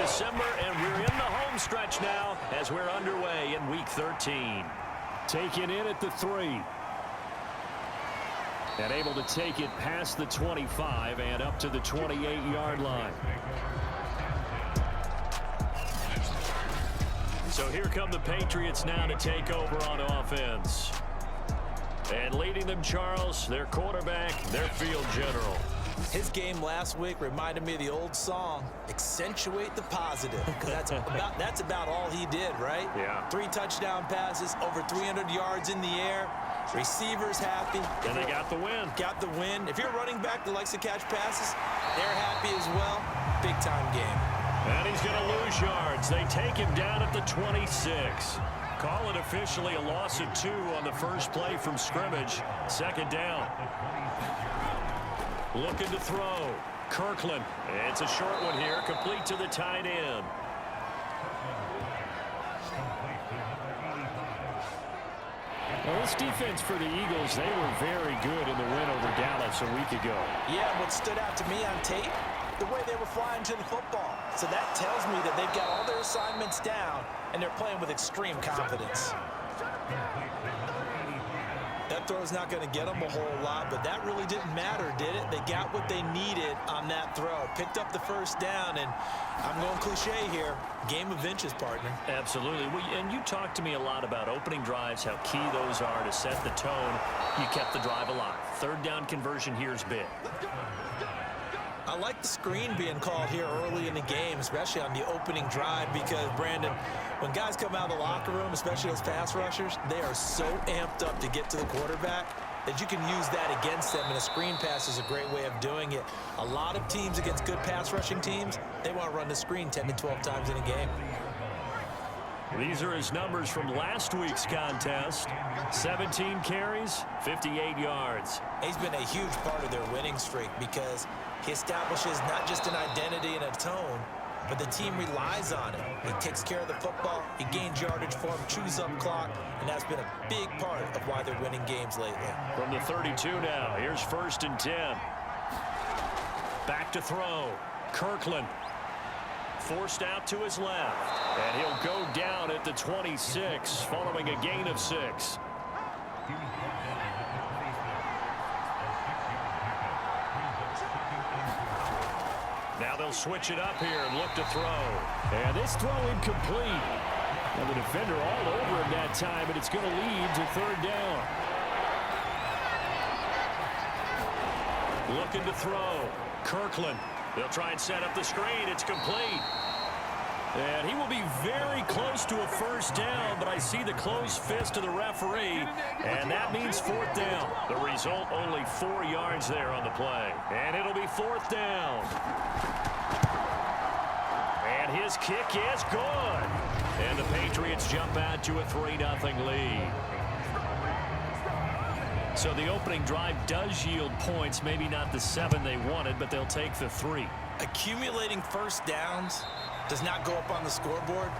December, and we're in the home stretch now as we're underway in Week 13. Taken in at the 3. And able to take it past the 25 and up to the 28-yard line. So here come the Patriots now to take over on offense. And leading them, Charles, their quarterback, their field general. His game last week reminded me of the old song, accentuate the positive, because that's about all he did, right? Yeah. 3 touchdown passes, over 300 yards in the air, receivers happy. And they got the win. Got the win. If you're a running back that likes to catch passes, they're happy as well. Big-time game. And he's going to lose yards. They take him down at the 26. Call it officially a loss of 2 on the first play from scrimmage. Second down. Looking to throw. Kirkland. It's a short one here, complete to the tight end. Well, this defense for the Eagles, they were very good in the win over Dallas a week ago. Yeah, what stood out to me on tape, the way they were flying to the football. So that tells me that they've got all their assignments down, and they're playing with extreme confidence. That throw's not going to get them a whole lot, but that really didn't matter, did it? They got what they needed on that throw. Picked up the first down, and I'm going cliche here. Game of inches, partner. Absolutely. Well, and you talked to me a lot about opening drives, how key those are to set the tone. You kept the drive alive. Third down conversion here is big. I like the screen being called here early in the game, especially on the opening drive, because, Brandon, when guys come out of the locker room, especially as pass rushers, they are so amped up to get to the quarterback that you can use that against them, and a screen pass is a great way of doing it. A lot of teams against good pass rushing teams, they want to run the screen 10 to 12 times in a game. These are his numbers from last week's contest. 17 carries, 58 yards. He's been a huge part of their winning streak because he establishes not just an identity and a tone, but the team relies on it. He takes care of the football, he gains yardage for him, chews up clock, and that's been a big part of why they're winning games lately. From the 32 now, here's 1st and 10. Back to throw. Kirkland. Forced out to his left. And he'll go down at the 26 following a gain of 6. Now they'll switch it up here and look to throw. And this throw incomplete. And the defender all over him that time, but it's going to lead to 3rd down. Looking to throw. Kirkland. They'll try and set up the screen. It's complete. And he will be very close to a first down, but I see the closed fist of the referee, and that means 4th down. The result, only 4 yards there on the play. And it'll be 4th down. And his kick is good. And the Patriots jump out to a 3-0 lead. So the opening drive does yield points, maybe not the 7 they wanted, but they'll take the 3. Accumulating first downs does not go up on the scoreboard,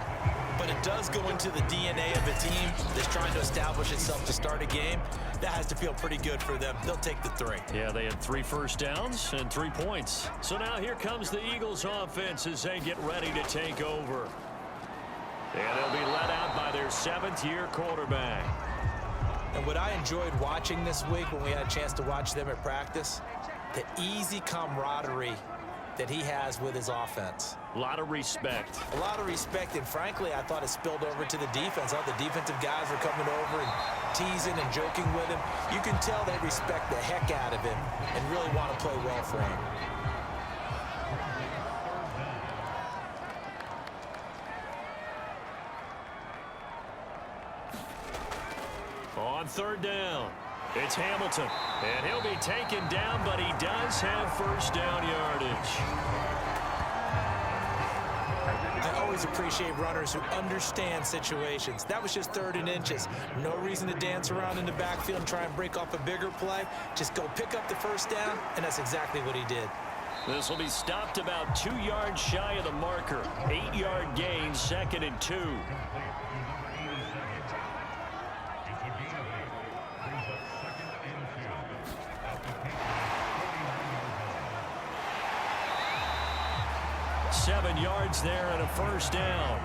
but it does go into the DNA of a team that's trying to establish itself to start a game. That has to feel pretty good for them. They'll take the 3. Yeah, they had 3 first downs and 3 points. So now here comes the Eagles offense as they get ready to take over. And they'll be led out by their 7th-year quarterback. And what I enjoyed watching this week when we had a chance to watch them at practice, the easy camaraderie that he has with his offense. A lot of respect. A lot of respect, and frankly, I thought it spilled over to the defense. All the defensive guys were coming over and teasing and joking with him. You can tell they respect the heck out of him and really want to play well for him. On 3rd down, it's Hamilton. And he'll be taken down, but he does have first down yardage. I always appreciate runners who understand situations. That was just 3rd and inches. No reason to dance around in the backfield and try and break off a bigger play. Just go pick up the first down, and that's exactly what he did. This will be stopped about 2 yards shy of the marker. 8-yard gain, 2nd and 2. 7 yards there and a first down.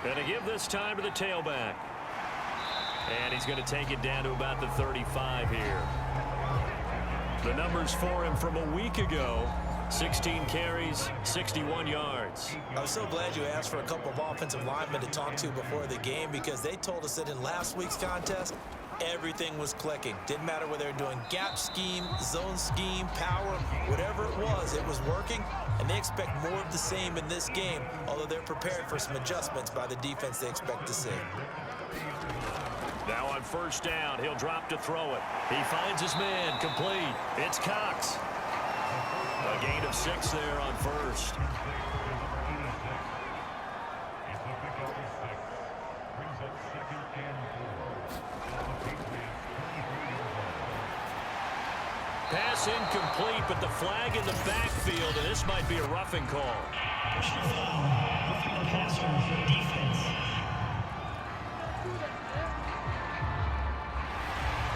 Going to give this time to the tailback. And he's going to take it down to about the 35 here. The numbers for him from a week ago: 16 carries, 61 yards. I was so glad you asked for a couple of offensive linemen to talk to before the game, because they told us that in last week's contest, everything was clicking. Didn't matter whether they were doing gap scheme, zone scheme, power, whatever it was working. And they expect more of the same in this game, although they're prepared for some adjustments by the defense they expect to see. Now on first down, he'll drop to throw it. He finds his man, complete. It's Cox. A gain of 6 there on first. Pass incomplete, but the flag in the backfield, and this might be a roughing call. Personal foul, roughing the passer for defense.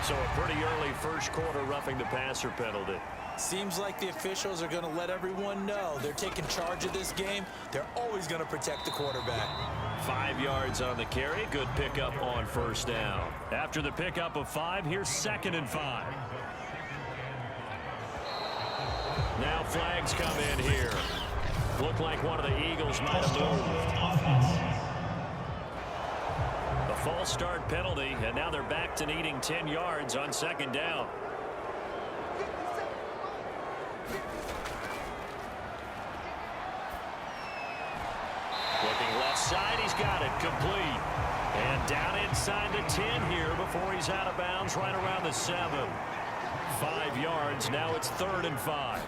So a pretty early first quarter roughing the passer penalty. Seems like the officials are going to let everyone know they're taking charge of this game. They're always going to protect the quarterback. 5 yards on the carry. Good pickup on first down. After the pickup of 5, here's 2nd and 5. Now flags come in here. Looked like one of the Eagles might have moved. A false start penalty, and now they're back to needing 10 yards on 2nd down. Looking left side, he's got it, complete. And down inside the 10 here before he's out of bounds, right around the 7. 5 yards, now it's 3rd and 5.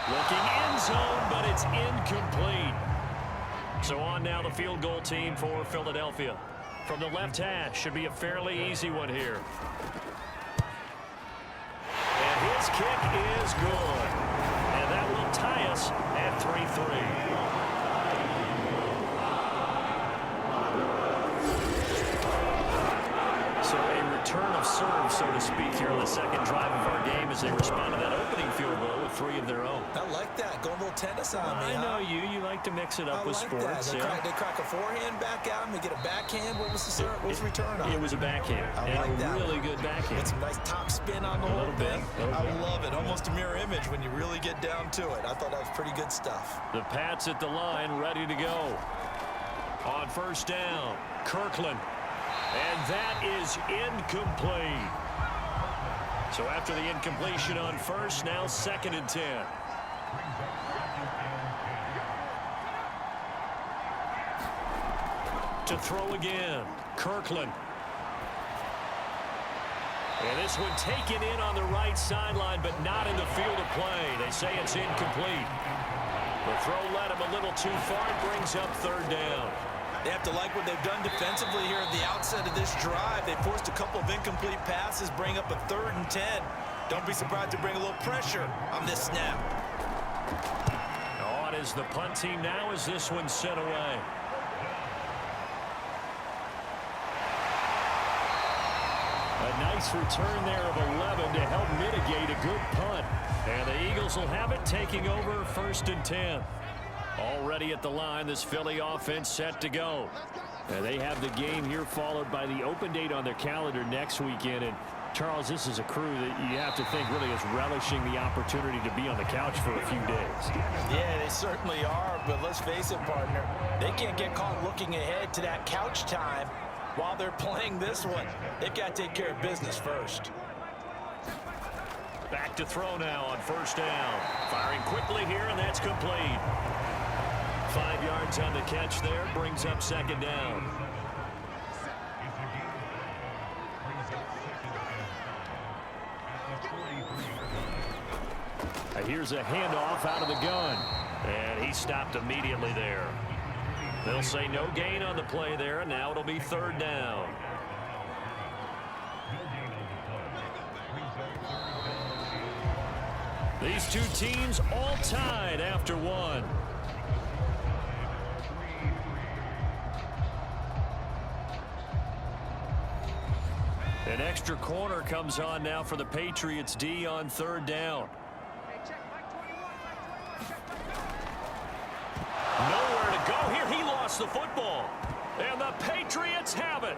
Looking end zone, but it's incomplete. So on now the field goal team for Philadelphia. From the left hash, should be a fairly easy one here. And his kick is good. And that will tie us at 3-3. So a return of serve, so to speak, here on the second drive of our game as they respond to that opening field goal with 3 of their own. I like that. Going a little tennis on me. I know you. You like to mix it up with like sports. That. They crack a forehand back out and they get a backhand. What was the serve? What was the return on? It was a backhand. I like that. Really good backhand. Get some nice top spin on the whole thing. I love it. Almost a mirror image when you really get down to it. I thought that was pretty good stuff. The Pats at the line, ready to go. On first down, Kirkland. And that is incomplete. So after the incompletion on first, now 2nd and 10. To throw again, Kirkland. And this one taken in on the right sideline, but not in the field of play. They say it's incomplete. The throw led him a little too far. It brings up 3rd down. They have to like what they've done defensively here at the outset of this drive. They forced a couple of incomplete passes, bring up a 3rd and 10. Don't be surprised to bring a little pressure on this snap. On is the punt team now as this one's sent away. A nice return there of 11 to help mitigate a good punt. And the Eagles will have it, taking over 1st and 10. Already at the line, this Philly offense set to go. And they have the game here followed by the open date on their calendar next weekend. And Charles, this is a crew that you have to think really is relishing the opportunity to be on the couch for a few days. Yeah, they certainly are, but let's face it, partner. They can't get caught looking ahead to that couch time while they're playing this one. They've got to take care of business first. Back to throw now on first down. Firing quickly here, and that's complete. 5 yards on the catch there, brings up 2nd down. Here's a handoff out of the gun. And he stopped immediately there. They'll say no gain on the play there, and now it'll be 3rd down. These two teams all tied after one. An extra corner comes on now for the Patriots D on third down. Nowhere to go here. He lost the football. And the Patriots have it.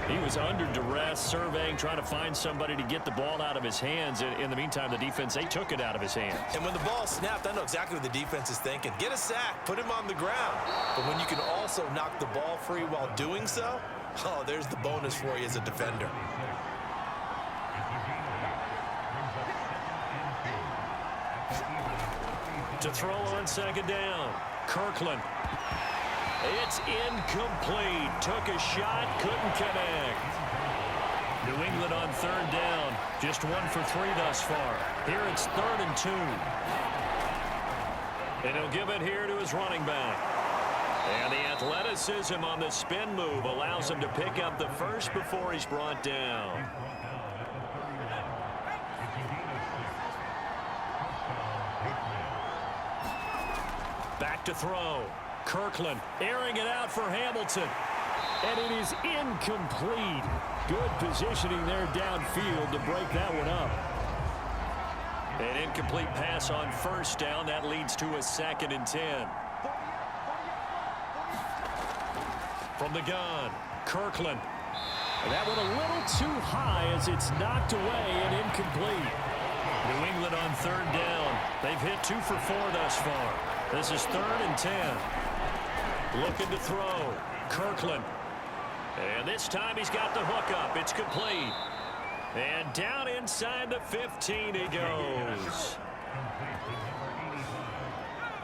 He was under duress, surveying, trying to find somebody to get the ball out of his hands. In the meantime, the defense, they took it out of his hands. And when the ball snapped, I know exactly what the defense is thinking. Get a sack, put him on the ground. But when you can also knock the ball free while doing so, oh, there's the bonus for you as a defender. To throw on second down, Kirkland. It's incomplete. Took a shot, couldn't connect. New England on third down. Just 1 for 3 thus far. Here it's 3rd and 2. And he'll give it here to his running back. And the athleticism on the spin move allows him to pick up the first before he's brought down. Back to throw. Kirkland airing it out for Hamilton. And it is incomplete. Good positioning there downfield to break that one up. An incomplete pass on first down. That leads to a 2nd and 10. From the gun, Kirkland. That one a little too high as it's knocked away and incomplete. New England on third down. They've hit 2 for 4 thus far. This is 3rd and 10. Looking to throw. Kirkland. And this time he's got the hook up. It's complete. And down inside the 15 he goes.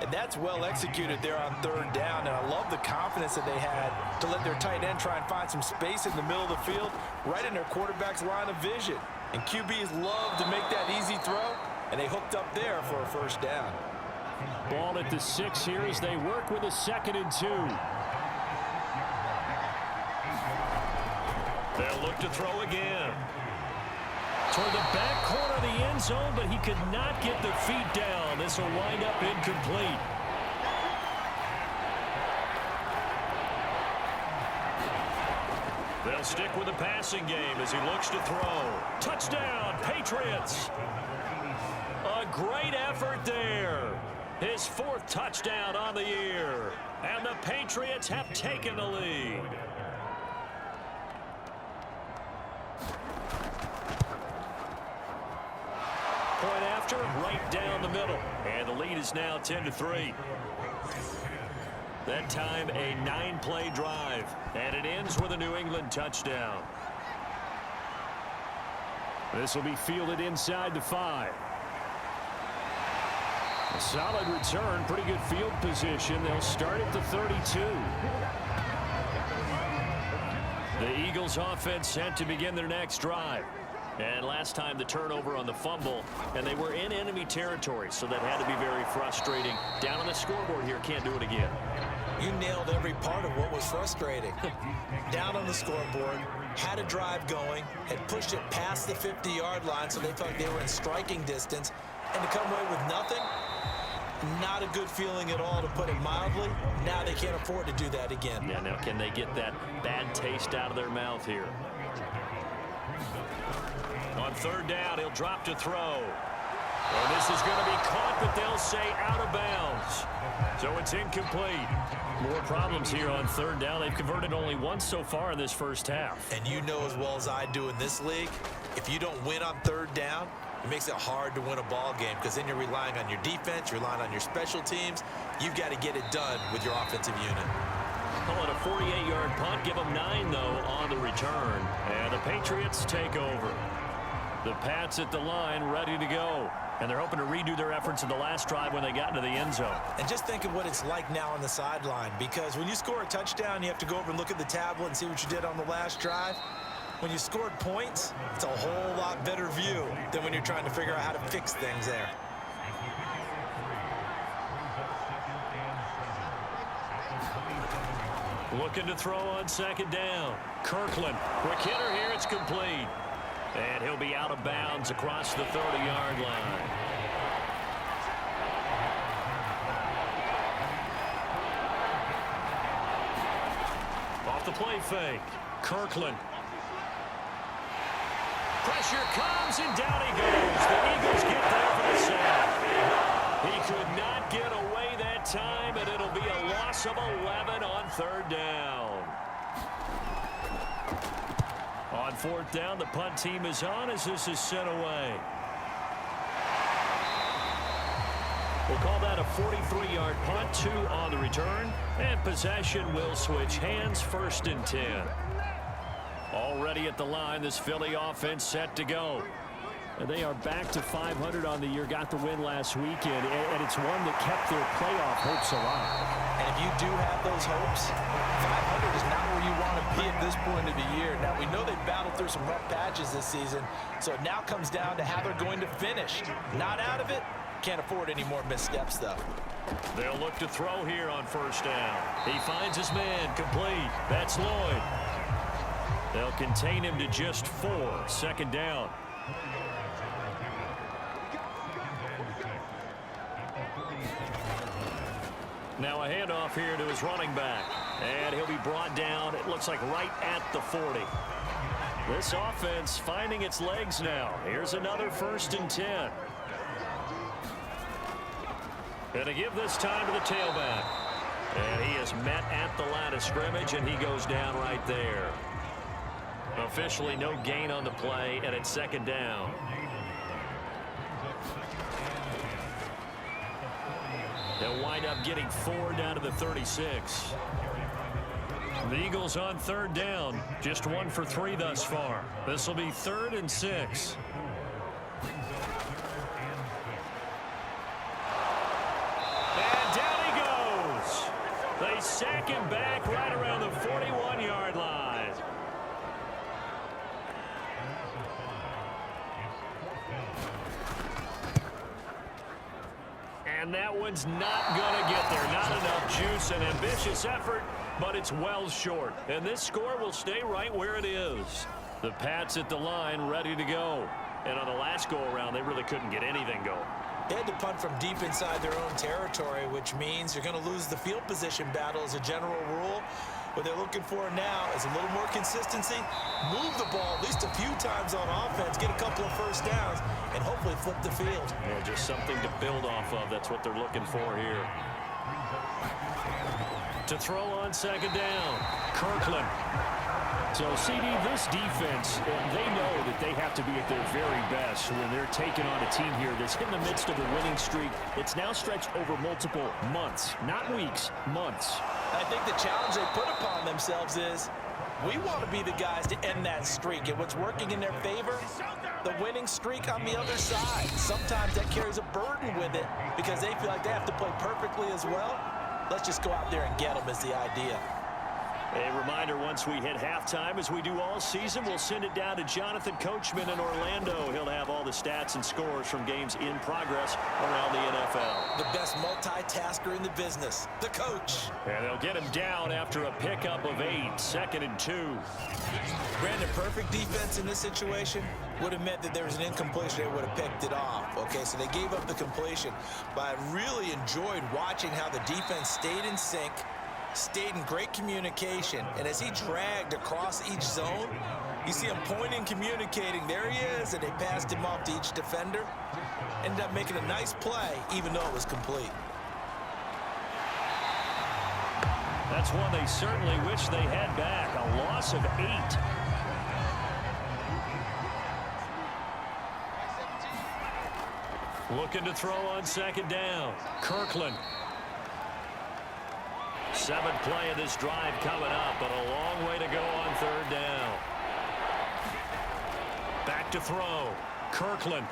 And that's well executed there on third down. And I love the confidence that they had to let their tight end try and find some space in the middle of the field, right in their quarterback's line of vision. And QBs love to make that easy throw, and they hooked up there for a first down. Ball at the 6 here as they work with a 2nd and 2. They'll look to throw again. Toward the back corner of the end zone, but he could not get the feet down. This will wind up incomplete. They'll stick with the passing game as he looks to throw. Touchdown, Patriots! A great effort there. His 4th touchdown on the year. And the Patriots have taken the lead. Point after, right down the middle. And the lead is now 10-3. That time a 9-play drive. And it ends with a New England touchdown. This will be fielded inside the 5. A solid return, pretty good field position. They'll start at the 32. The Eagles offense set to begin their next drive. And last time the turnover on the fumble, and they were in enemy territory, so that had to be very frustrating. Down on the scoreboard here, can't do it again. You nailed every part of what was frustrating. Down on the scoreboard, had a drive going, had pushed it past the 50-yard line, so they felt they were in striking distance, and to come away with nothing, not a good feeling at all, to put it mildly. Now they can't afford to do that again. Yeah, now can they get that bad taste out of their mouth here? On third down, he'll drop to throw. And this is going to be caught, but they'll say out of bounds. So it's incomplete. More problems here on third down. They've converted only once so far in this first half. And you know as well as I do in this league, if you don't win on third down, it makes it hard to win a ball game, because then you're relying on your defense, you're relying on your special teams. You've got to get it done with your offensive unit. Call it a 48-yard punt. Give them 9, though, on the return. And the Patriots take over. The Pats at the line, ready to go. And they're hoping to redo their efforts in the last drive when they got into the end zone. And just think of what it's like now on the sideline, because when you score a touchdown, you have to go over and look at the tablet and see what you did on the last drive. When you scored points, it's a whole lot better view than when you're trying to figure out how to fix things there. Looking to throw on second down. Kirkland. Quick hitter here. It's complete. And he'll be out of bounds across the 30-yard line. the play fake. Kirkland. Pressure comes, and down he goes. The Eagles get there for the sack. He could not get away that time, and it'll be a loss of 11 on third down. On fourth down, the punt team is on as this is sent away. We'll call that a 43-yard punt, 2 on the return, and possession will switch hands, 1st and 10. Already at the line, this Philly offense set to go. And they are back to 500 on the year, got the win last weekend, and it's one that kept their playoff hopes alive. And if you do have those hopes, 500 is not where you want to be at this point of the year. Now, we know they've battled through some rough patches this season, so it now comes down to how they're going to finish. Not out of it. Can't afford any more missteps, though. They'll look to throw here on 1st down. He finds his man, complete. That's Lloyd. They'll contain him to just 4, 2nd down. Now a handoff here to his running back. And he'll be brought down, it looks like right at the 40. This offense finding its legs now. Here's another 1st and 10. Gonna give this time to the tailback. And he is met at the line of scrimmage, and he goes down right there. Officially no gain on the play, and it's 2nd down. They'll wind up getting 4 down to the 36. The Eagles on 3rd down. Just 1 for 3 thus far. This will be 3rd and 6. And down he goes. They sack him back right around the 41-yard line. And that one's not going to get there. Not enough juice, an ambitious effort, but it's well short. And this score will stay right where it is. The Pats at the line ready to go. And on the last go-around, they really couldn't get anything going. They had to punt from deep inside their own territory, which means you're going to lose the field position battle as a general rule. What they're looking for now is a little more consistency, move the ball at least a few times on offense, get a couple of 1st downs, and hopefully flip the field. Yeah, just something to build off of. That's what they're looking for here. To throw on 2nd down, Kirkland. So, CD, this defense, they know that they have to be at their very best when they're taking on a team here that's in the midst of a winning streak. It's now stretched over multiple months, not weeks, months. I think the challenge they put upon themselves is we want to be the guys to end that streak. And what's working in their favor, the winning streak on the other side. Sometimes that carries a burden with it because they feel like they have to play perfectly as well. Let's just go out there and get them is the idea. A reminder, once we hit halftime, as we do all season, we'll send it down to Jonathan Coachman in Orlando. He'll have all the stats and scores from games in progress around the NFL. The best multitasker in the business, the coach. And they'll get him down after a pickup of 8, 2nd and 2. Brandon, perfect defense in this situation would have meant that there was an incompletion. They would have picked it off. Okay, so they gave up the completion. But I really enjoyed watching how the defense stayed in sync, stayed in great communication, and as he dragged across each zone, you see him pointing, communicating. There he is, and they passed him off to each defender. Ended up making a nice play, even though it was complete. That's one they certainly wish they had back. A loss of 8. Looking to throw on 2nd down. Kirkland. 7th play of this drive coming up, but a long way to go on 3rd down. Back to throw. Kirkland.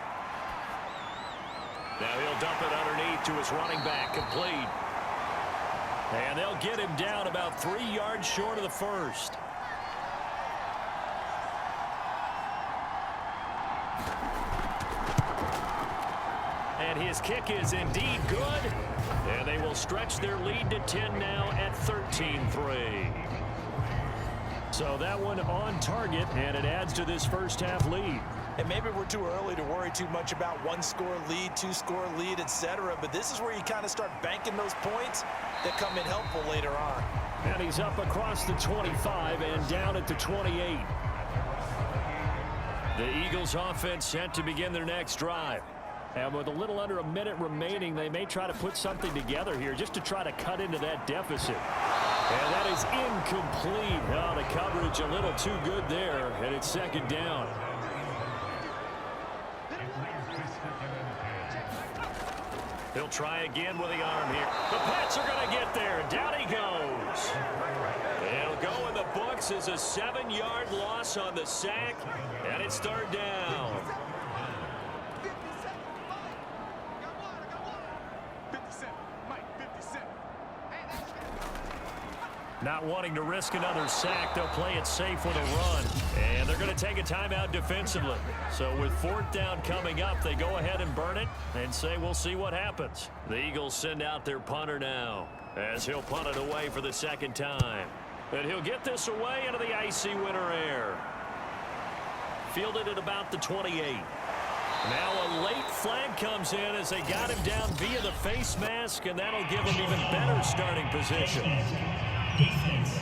Now he'll dump it underneath to his running back, complete. And they'll get him down about 3 yards short of the 1st. And his kick is indeed good. And they will stretch their lead to 10 now at 13-3. So that one on target, and it adds to this first half lead. And maybe we're too early to worry too much about 1-score lead, 2-score lead, etc. But this is where you kind of start banking those points that come in helpful later on. And he's up across the 25 and down at the 28. The Eagles offense set to begin their next drive. And with a little under a minute remaining, they may try to put something together here just to try to cut into that deficit. And that is incomplete. Oh, the coverage a little too good there, and it's second down. He'll try again with the arm here. The Pats are going to get there. Down he goes. It'll go in the books as a 7-yard loss on the sack, and it's third down. Not wanting to risk another sack, they'll play it safe with a run. And they're going to take a timeout defensively. So with fourth down coming up, they go ahead and burn it and say we'll see what happens. The Eagles send out their punter now as he'll punt it away for the second time. And he'll get this away into the icy winter air. Fielded at about the 28. Now a late flag comes in as they got him down via the face mask, and that'll give him even better starting position. Defense.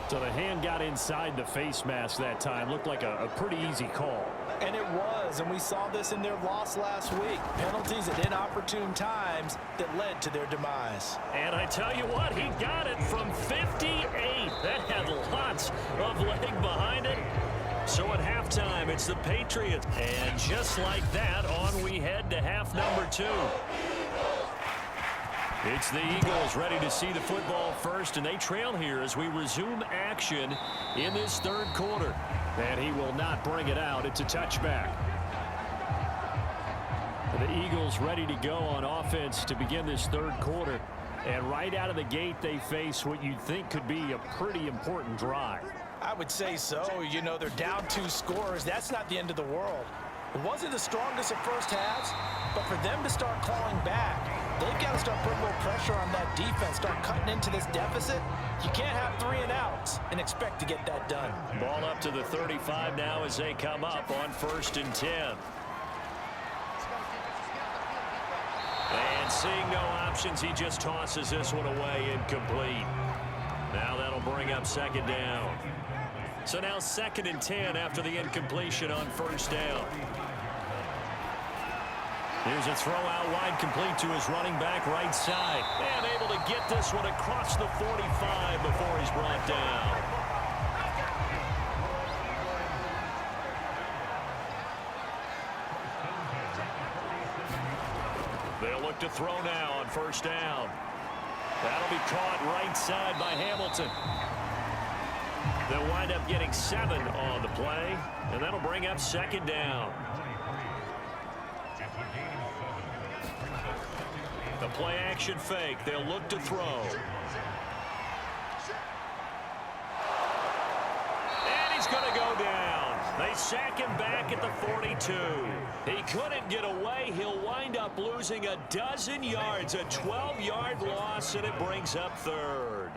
So the hand got inside the face mask that time. Looked like a pretty easy call. And it was, and we saw this in their loss last week. Penalties at inopportune times that led to their demise. And I tell you what, he got it from 58. That had lots of leg behind it. So at halftime, it's the Patriots. And just like that, on we head to half number 2. It's the Eagles ready to see the football first, and they trail here as we resume action in this third quarter. And he will not bring it out. It's a touchback. The Eagles ready to go on offense to begin this third quarter. And right out of the gate, they face what you'd think could be a pretty important drive. I would say so. You know, they're down 2 scores. That's not the end of the world. It wasn't the strongest of first halves, but for them to start clawing back, they've got to start putting a little pressure on that defense, start cutting into this deficit. You can't have 3 and outs and expect to get that done. Ball up to the 35 now as they come up on 1st and 10. And seeing no options, he just tosses this one away, incomplete. Now that'll bring up second down. So now 2nd and 10 after the incompletion on 1st down. Here's a throw out wide, complete to his running back right side. And able to get this one across the 45 before he's brought down. They'll look to throw now on 1st down. That'll be caught right side by Hamilton. They'll wind up getting 7 on the play, and that'll bring up 2nd down. The play action fake. They'll look to throw. And he's going to go down. They sack him back at the 42. He couldn't get away. He'll wind up losing a dozen yards, a 12-yard loss, and it brings up 3rd.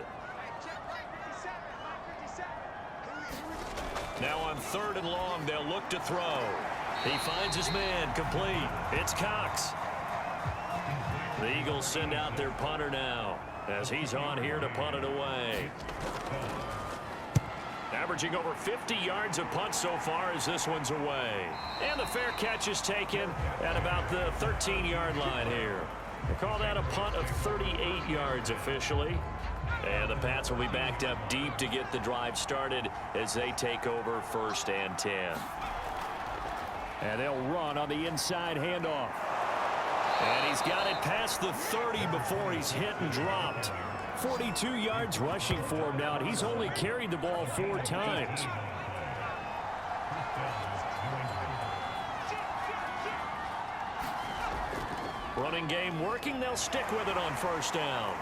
Now on 3rd and long, they'll look to throw. He finds his man, complete. It's Cox. The Eagles send out their punter now as he's on here to punt it away. Averaging over 50 yards a punt so far as this one's away. And the fair catch is taken at about the 13-yard line here. They call that a punt of 38 yards officially. And the Pats will be backed up deep to get the drive started as they take over 1st and 10. And they'll run on the inside handoff. And he's got it past the 30 before he's hit and dropped. 42 yards rushing for him now, and he's only carried the ball 4 times. Running game working. They'll stick with it on 1st down.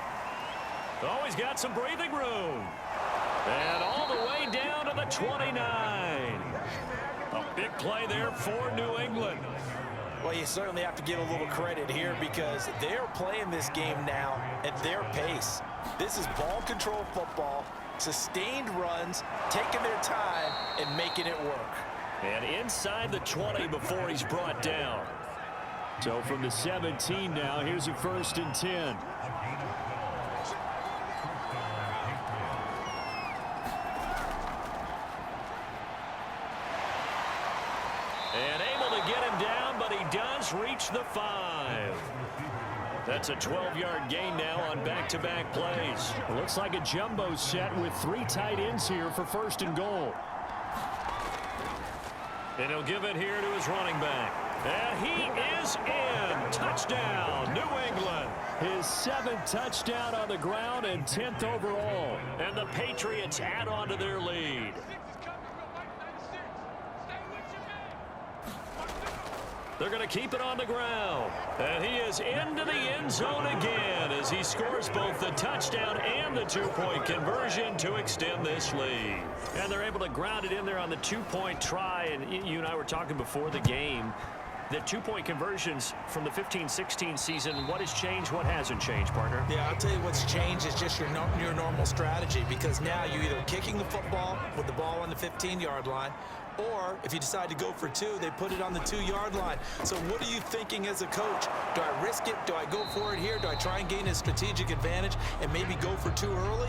Oh, he's got some breathing room. And all the way down to the 29. A big play there for New England. Well, you certainly have to give a little credit here because they're playing this game now at their pace. This is ball control football, sustained runs, taking their time and making it work. And inside the 20 before he's brought down. So from the 17 now, here's a 1st and 10. And able to get him down, but he does reach the 5. That's a 12-yard gain now on back-to-back plays. It looks like a jumbo set with 3 tight ends here for 1st and goal. And he'll give it here to his running back. And he is in. Touchdown, New England. His 7th touchdown on the ground and 10th overall. And the Patriots add on to their lead. They're going to keep it on the ground. And he is into the end zone again as he scores both the touchdown and the 2-point conversion to extend this lead. And they're able to ground it in there on the 2-point try. And you and I were talking before the game. The 2-point conversions from the 15-16 season, what has changed, what hasn't changed, partner? Yeah, I'll tell you what's changed is just your normal strategy, because now you're either kicking the football with the ball on the 15-yard line, or if you decide to go for 2, they put it on the 2-yard line. So what are you thinking as a coach? Do I risk it? Do I go for it here? Do I try and gain a strategic advantage and maybe go for 2 early?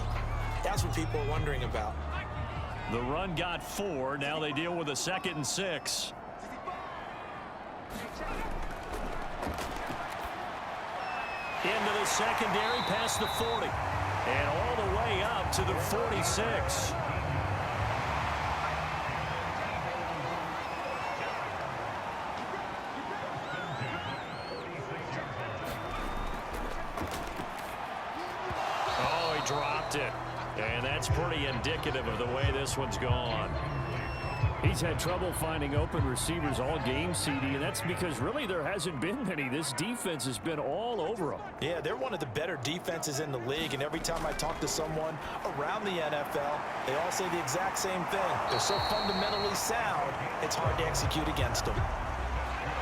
That's what people are wondering about. The run got 4. Now they deal with a 2nd and 6. Into the secondary past the 40. And all the way up to the 46. Oh, he dropped it. And that's pretty indicative of the way this one's gone. He's had trouble finding open receivers all game, CD, and that's because really there hasn't been many. This defense has been all over them. Yeah, they're one of the better defenses in the league, and every time I talk to someone around the NFL, they all say the exact same thing. They're so fundamentally sound, it's hard to execute against them.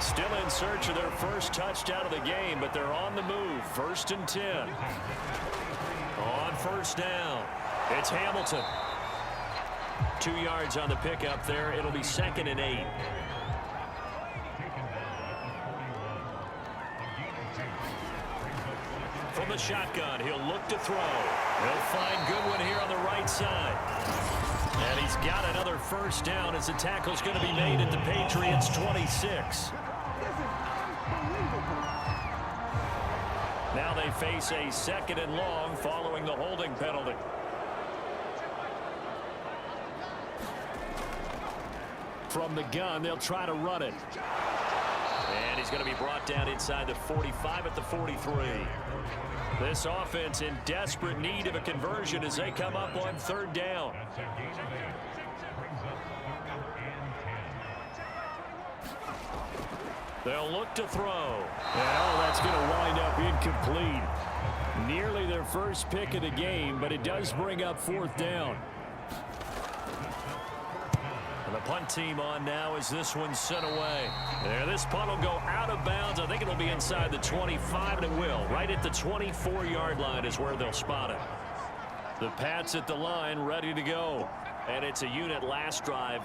Still in search of their first touchdown of the game, but they're on the move. 1st and 10. On 1st down, it's Hamilton. 2 yards on the pickup there. It'll be 2nd and 8. From the shotgun, he'll look to throw. He'll find Goodwin here on the right side. And he's got another 1st down as the tackle's going to be made at the Patriots' 26. Now they face a 2nd and long following the holding penalty. From the gun, they'll try to run it. And he's going to be brought down inside the 45 at the 43. This offense in desperate need of a conversion as they come up on 3rd down. They'll look to throw. Oh, that's going to wind up incomplete. Nearly their first pick of the game, but it does bring up 4th down. And the punt team on now as this one's sent away. There, this punt will go out of bounds. I think it'll be inside the 25, and it will. Right at the 24-yard line is where they'll spot it. The Pats at the line ready to go. And it's a unit last drive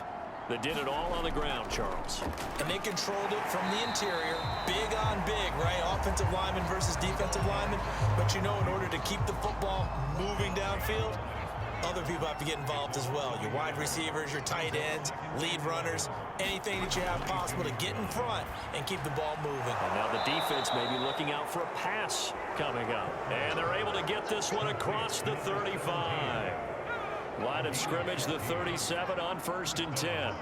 that did it all on the ground, Charles. And they controlled it from the interior. Big on big, right? Offensive lineman versus defensive lineman. But you know, in order to keep the football moving downfield, other people have to get involved as well. Your wide receivers, your tight ends, lead runners, anything that you have possible to get in front and keep the ball moving. And now the defense may be looking out for a pass coming up. And they're able to get this one across the 35. Line of scrimmage, the 37 on 1st and 10.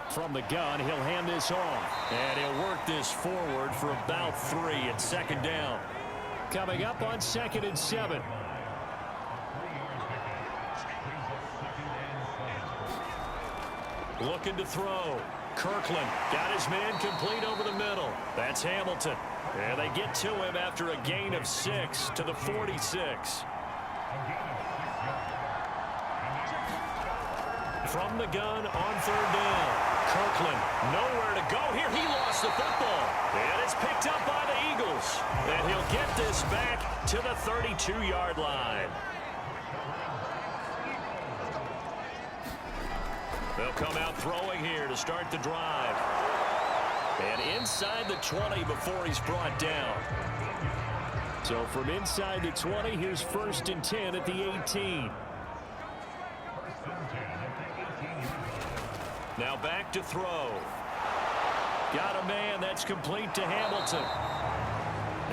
From the gun, he'll hand this off. And he'll work this forward for about 3 at 2nd down. Coming up on 2nd and 7. Looking to throw. Kirkland got his man complete over the middle. That's Hamilton. And they get to him after a gain of 6 to the 46. From the gun on 3rd down. Kirkland nowhere to go here. He lost the football. And it's picked up by the Eagles. And he'll get this back to the 32-yard line. They'll come out throwing here to start the drive. And inside the 20 before he's brought down. So from inside the 20, here's 1st and 10 at the 18. Now back to throw. Got a man. That's complete to Hamilton.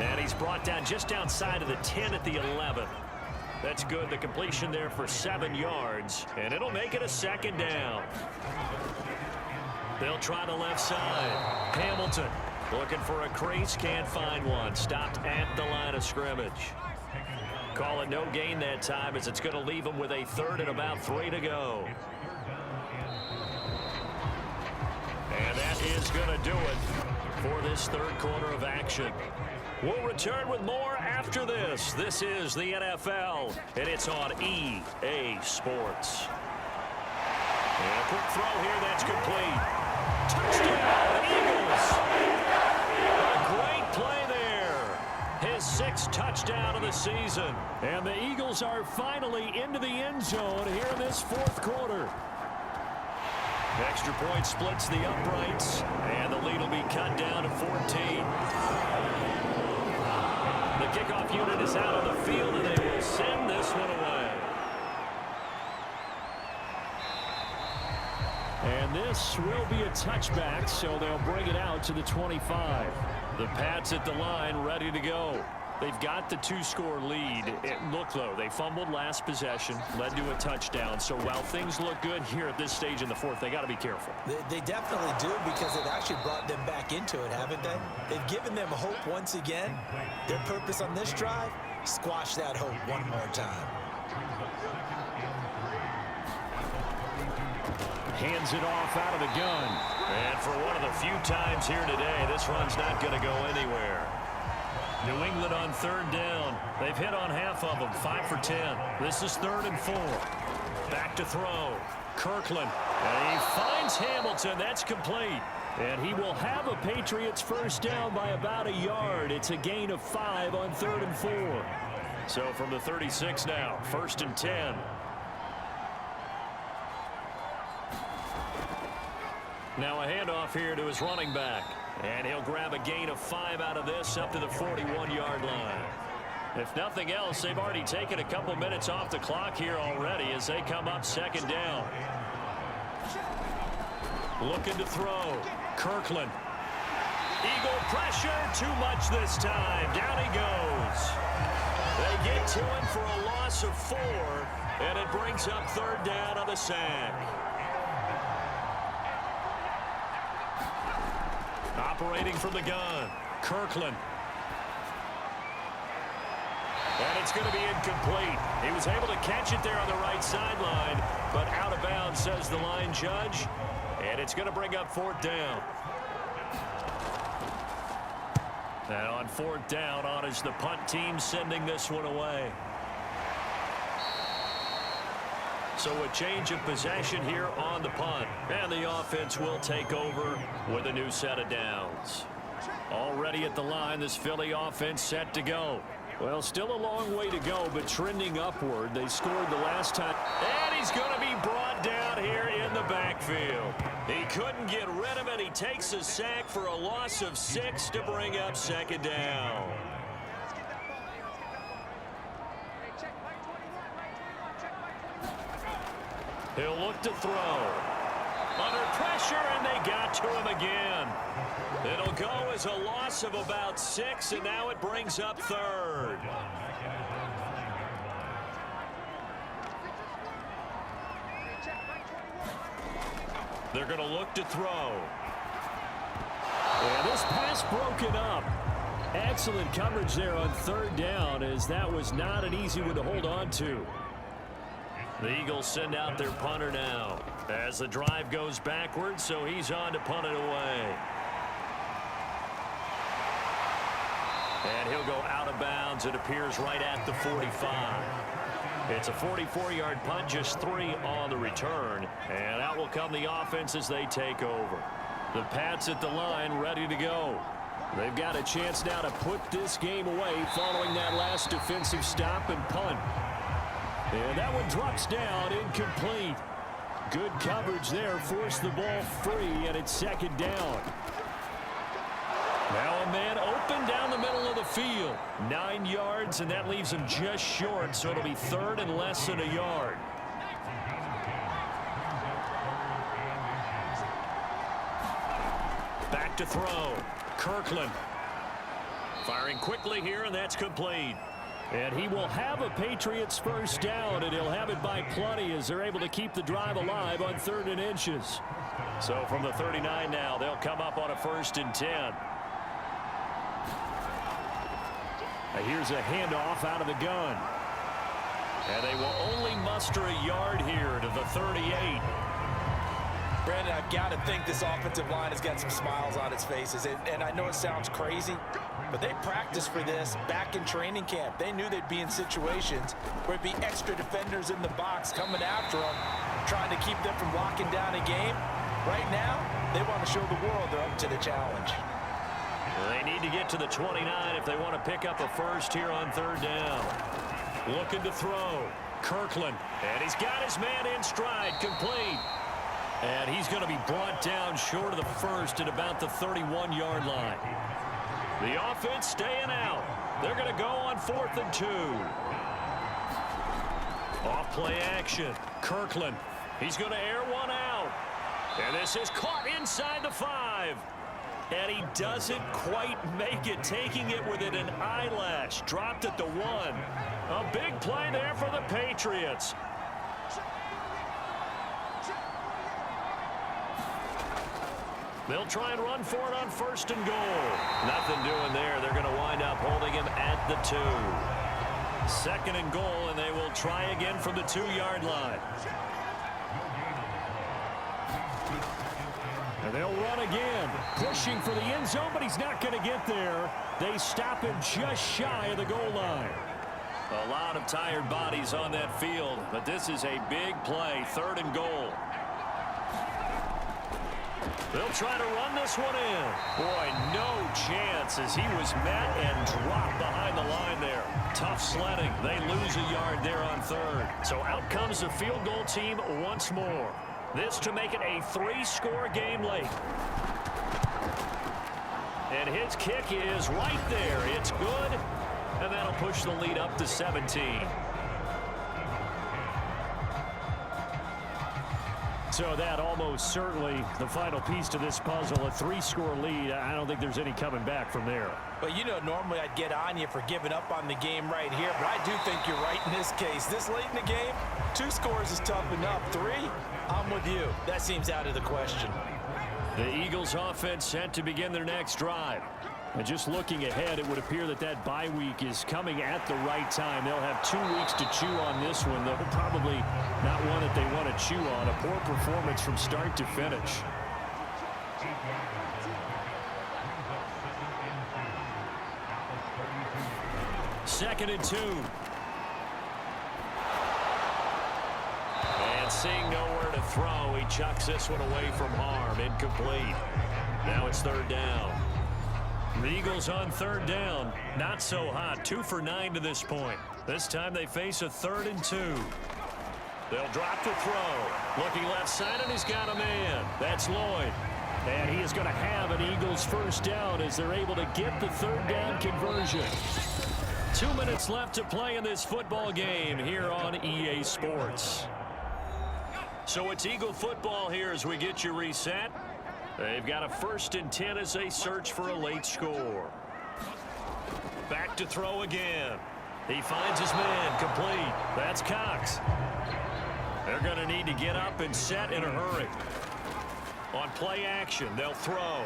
And he's brought down just outside of the 10 at the 11. That's good. The completion there for 7 yards. And it'll make it a 2nd down. They'll try the left side. Hamilton looking for a crease. Can't find one. Stopped at the line of scrimmage. Call it no gain that time as it's going to leave him with a 3rd and about 3 to go. And that is going to do it for this 3rd quarter of action. We'll return with more after this. This is the NFL, and it's on EA Sports. And a quick throw here, that's complete. Touchdown, Eagles! A great play there. His 6th touchdown of the season. And the Eagles are finally into the end zone here in this 4th quarter. Extra point splits the uprights, and the lead will be cut down to 14. The kickoff unit is out on the field, and they will send this one away. And this will be a touchback, so they'll bring it out to the 25. The Pats at the line, ready to go. They've got the 2-score lead. Look, though, they fumbled last possession, led to a touchdown. So while things look good here at this stage in the 4th, they got to be careful. They definitely do, because it actually brought them back into it, haven't they? They've given them hope once again. Their purpose on this drive, squash that hope one more time. Hands it off out of the gun. And for one of the few times here today, this run's not going to go anywhere. New England on 3rd down. They've hit on half of them, 5 for 10. This is 3rd and 4. Back to throw. Kirkland. And he finds Hamilton. That's complete. And he will have a Patriots 1st down by about a yard. It's a gain of 5 on 3rd and 4. So from the 36 now, 1st and 10. Now a handoff here to his running back. And he'll grab a gain of 5 out of this up to the 41-yard line. If nothing else, they've already taken a couple minutes off the clock here already as they come up 2nd down. Looking to throw. Kirkland. Eagle pressure. Too much this time. Down he goes. They get to him for a loss of 4, and it brings up 3rd down on the sack. Operating from the gun, Kirkland. And it's going to be incomplete. He was able to catch it there on the right sideline, but out of bounds, says the line judge. And it's going to bring up 4th down. And on 4th down, on is the punt team sending this one away. So a change of possession here on the punt. And the offense will take over with a new set of downs. Already at the line, this Philly offense set to go. Well, still a long way to go, but trending upward. They scored the last time. And he's going to be brought down here in the backfield. He couldn't get rid of it. He takes a sack for a loss of 6 to bring up 2nd down. He'll look to throw. Under pressure, and they got to him again. It'll go as a loss of about 6, and now it brings up 3rd. They're going to look to throw. And this pass broken up. Excellent coverage there on 3rd down, as that was not an easy one to hold on to. The Eagles send out their punter now as the drive goes backwards, so he's on to punt it away. And he'll go out of bounds. It appears right at the 45. It's a 44-yard punt, just 3 on the return. And out will come the offense as they take over. The Pats at the line, ready to go. They've got a chance now to put this game away following that last defensive stop and punt. And that one drops down, incomplete. Good coverage there. Forced the ball free, and it's second down. Now a man open down the middle of the field. 9 yards, and that leaves him just short, so it'll be third and less than a yard. Back to throw. Kirkland. Firing quickly here, and that's complete. And he will have a Patriots first down, and he'll have it by plenty as they're able to keep the drive alive on 3rd and inches. So from the 39 now, they'll come up on a 1st and 10. Now here's a handoff out of the gun. And they will only muster a yard here to the 38. Brandon, I've got to think this offensive line has got some smiles on its faces. And I know it sounds crazy, but they practiced for this back in training camp. They knew they'd be in situations where it'd be extra defenders in the box coming after them, trying to keep them from locking down a game. Right now, they want to show the world they're up to the challenge. They need to get to the 29 if they want to pick up a first here on 3rd down. Looking to throw. Kirkland. And he's got his man in stride. Complete. And he's going to be brought down short of the first at about the 31-yard line. The offense staying out. They're going to go on 4th and 2. Off play action. Kirkland. He's going to air one out. And this is caught inside the 5. And he doesn't quite make it, taking it within an eyelash. Dropped at the 1. A big play there for the Patriots. They'll try and run for it on 1st and goal. Nothing doing there. They're going to wind up holding him at the 2. 2nd and goal, and they will try again from the 2-yard line. And they'll run again, pushing for the end zone, but he's not going to get there. They stop him just shy of the goal line. A lot of tired bodies on that field, but this is a big play, 3rd and goal. They'll try to run this one in. Boy, no chance as he was met and dropped behind the line there. Tough sledding. They lose a yard there on 3rd. So out comes the field goal team once more. This to make it a 3-score game late. And his kick is right there. It's good. And that'll push the lead up to 17. So that almost certainly the final piece to this puzzle, a 3-score lead. I don't think there's any coming back from there. Well, you know, normally I'd get on you for giving up on the game right here, but I do think you're right in this case. This late in the game, 2 scores is tough enough. 3, I'm with you. That seems out of the question. The Eagles offense set to begin their next drive. And just looking ahead, it would appear that that bye week is coming at the right time. They'll have 2 weeks to chew on this one, though probably not one that they want to chew on. A poor performance from start to finish. Second and 2. And seeing nowhere to throw, he chucks this one away from harm. Incomplete. Now it's 3rd down. The Eagles on 3rd down. Not so hot. 2 for 9 to this point. This time they face a 3rd and 2. They'll drop the throw. Looking left side, and he's got a man. That's Lloyd. And he is going to have an Eagles first down as they're able to get the 3rd down conversion. 2 minutes left to play in this football game here on EA Sports. So it's Eagle football here as we get you reset. They've got a 1st and 10 as they search for a late score. Back to throw again. He finds his man. Complete. That's Cox. They're going to need to get up and set in a hurry. On play action, they'll throw.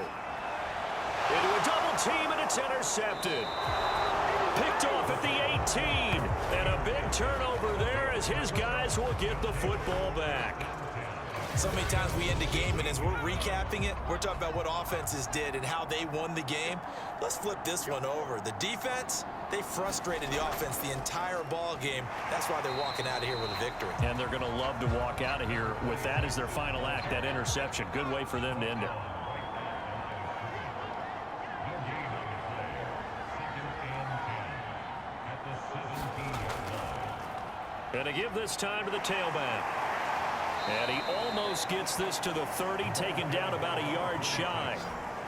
Into a double team, and it's intercepted. Picked off at the 18. And a big turnover there as his guys will get the football back. So many times we end a game, and as we're recapping it, we're talking about what offenses did and how they won the game. Let's flip this one over. The defense, they frustrated the offense the entire ball game. That's why they're walking out of here with a victory. And they're going to love to walk out of here with that as their final act, that interception. Good way for them to end it. And to give this time to the tailback. And he almost gets this to the 30, taken down about a yard shy.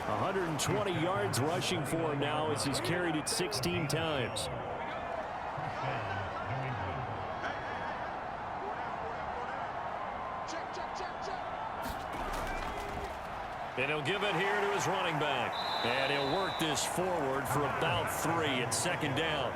120 yards rushing for him now as he's carried it 16 times. And he'll give it here to his running back. And he'll work this forward for about 3 at second down.